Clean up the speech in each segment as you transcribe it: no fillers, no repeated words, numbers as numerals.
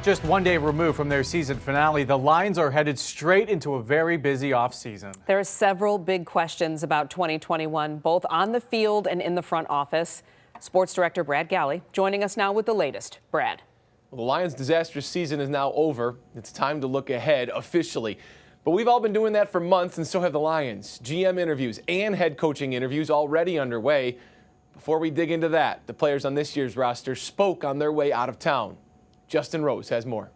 Just one day removed from their season finale, the Lions are headed straight into a very busy offseason. There are several big questions about 2021, both on the field and in the front office. Sports Director Brad Galley joining us now with the latest. Brad. Well, the Lions' disastrous season is now over. It's time to look ahead officially. But we've all been doing that for months, and so have the Lions. GM interviews and head coaching interviews already underway. Before we dig into that, the players on this year's roster spoke on their way out of town. Justin Rose has more.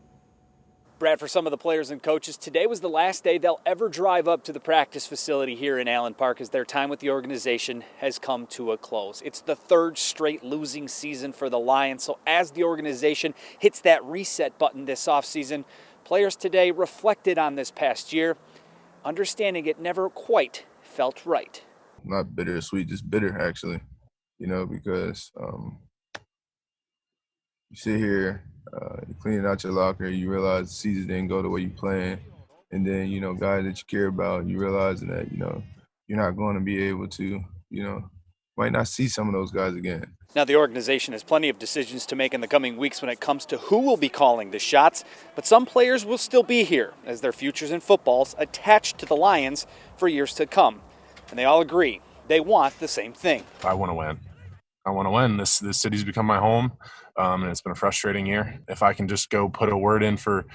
Brad, for some of the players and coaches, today was the last day they'll ever drive up to the practice facility here in Allen Park as their time with the organization has come to a close. It's the third straight losing season for the Lions, so as the organization hits that reset button this offseason, players today reflected on this past year, understanding it never quite felt right. Not bittersweet, just bitter, actually, because you sit here, you're cleaning out your locker, you realize the season didn't go the way you planned. And then, guys that you care about, you realize that, you're not going to be able to, might not see some of those guys again. Now, the organization has plenty of decisions to make in the coming weeks when it comes to who will be calling the shots, but some players will still be here as their futures in football's attached to the Lions for years to come. And they all agree they want the same thing. I want to win. I want to win. This city's become my home, and it's been a frustrating year. If I can just go put a word in for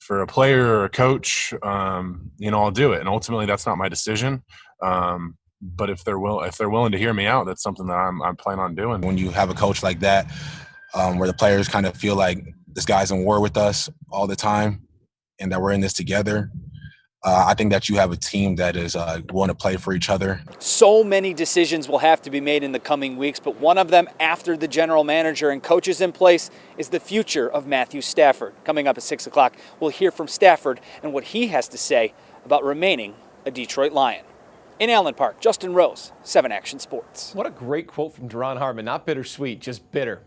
a player or a coach, I'll do it. And ultimately, that's not my decision. But if they're willing to hear me out, that's something that I'm planning on doing. When you have a coach like that, where the players kind of feel like this guy's in war with us all the time, and that we're in this together. I think that you have a team that is willing to play for each other. So many decisions will have to be made in the coming weeks, but one of them, after the general manager and coaches in place, is the future of Matthew Stafford. Coming up at 6 o'clock, we'll hear from Stafford and what he has to say about remaining a Detroit Lion. In Allen Park, Justin Rose, 7 Action Sports. What a great quote from Duron Harmon. Not bittersweet, just bitter.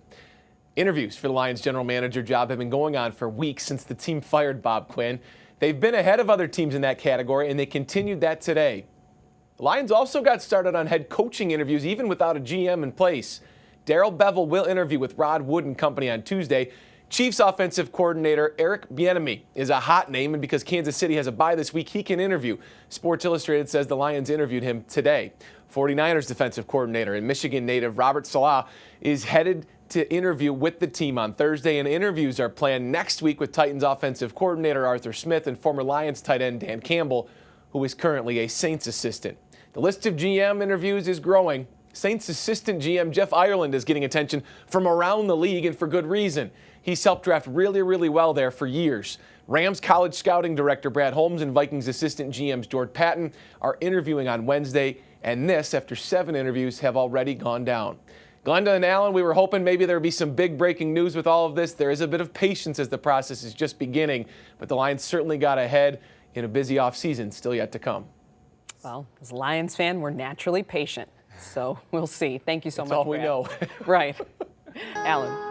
Interviews for the Lions general manager job have been going on for weeks since the team fired Bob Quinn. They've been ahead of other teams in that category, and they continued that today. The Lions also got started on head coaching interviews, even without a GM in place. Darrell Bevell will interview with Rod Wood and company on Tuesday. Chiefs offensive coordinator Eric Bieniemy is a hot name, and because Kansas City has a bye this week, he can interview. Sports Illustrated says the Lions interviewed him today. 49ers defensive coordinator and Michigan native Robert Saleh is headed to interview with the team on Thursday, and interviews are planned next week with Titans offensive coordinator Arthur Smith and former Lions tight end Dan Campbell, who is currently a Saints assistant. The list of GM interviews is growing. Saints assistant GM Jeff Ireland is getting attention from around the league, and for good reason. He's helped draft really well there for years. Rams college scouting director Brad Holmes and Vikings assistant GMs George Patton are interviewing on Wednesday, and this after 7 interviews have already gone down. Glenda and Allen, we were hoping maybe there would be some big breaking news with all of this. There is a bit of patience as the process is just beginning, but the Lions certainly got ahead in a busy offseason still yet to come. Well, as a Lions fan, we're naturally patient, so we'll see. Thank you so much. That's all we know. Right. Allen.